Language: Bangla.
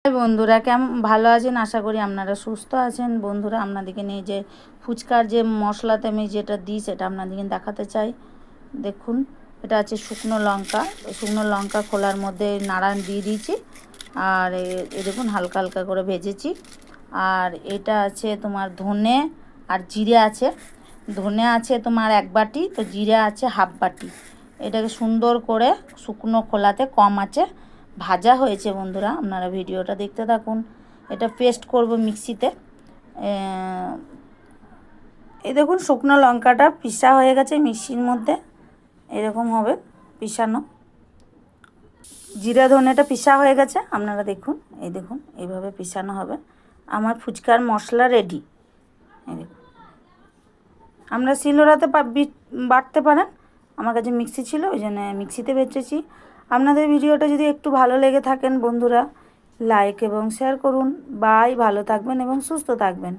হাই বন্ধুরা, কেমন ভালো আছেন? আশা করি আপনারা সুস্থ আছেন। বন্ধুরা, আপনাদেরকে নিয়ে যে ফুচকার যে মশলাতে আমি যেটা দিই সেটা আপনাদেরকে দেখাতে চাই। দেখুন, এটা আছে শুকনো লঙ্কা। শুকনো লঙ্কা খোলার মধ্যে নাড়ান দিয়ে দিয়েছি, আর দেখুন হালকা হালকা করে ভেজেছি। আর এটা আছে তোমার ধনে আর জিরে আছে। ধনে আছে তোমার 1 বাটি, তো জিরে আছে হাফ বাটি। এটাকে সুন্দর করে শুকনো খোলাতে কম আছে ভাজা হয়েছে। বন্ধুরা, আপনারা ভিডিওটা দেখতে থাকুন। এটা পেস্ট করব মিক্সিতে। এই দেখুন শুকনো লঙ্কাটা পিষা হয়ে গেছে মিক্সির মধ্যে, এরকম হবে পিষানো। জিরা ধনেটা পিষা হয়ে গেছে, আপনারা দেখুন। এই দেখুন এইভাবে পিষানো হবে। আমার ফুচকার মশলা রেডি। এই দেখুন, আমরা শিলনোড়াতে বাটতে পারেন। আমার কাছে মিক্সি ছিল, ওই জন্য মিক্সিতে বেটেছি। আপনাদের ভিডিওটা যদি একটু ভালো লেগে থাকেন বন্ধুরা, লাইক এবং শেয়ার করুন। বাই, ভালো থাকবেন এবং সুস্থ থাকবেন।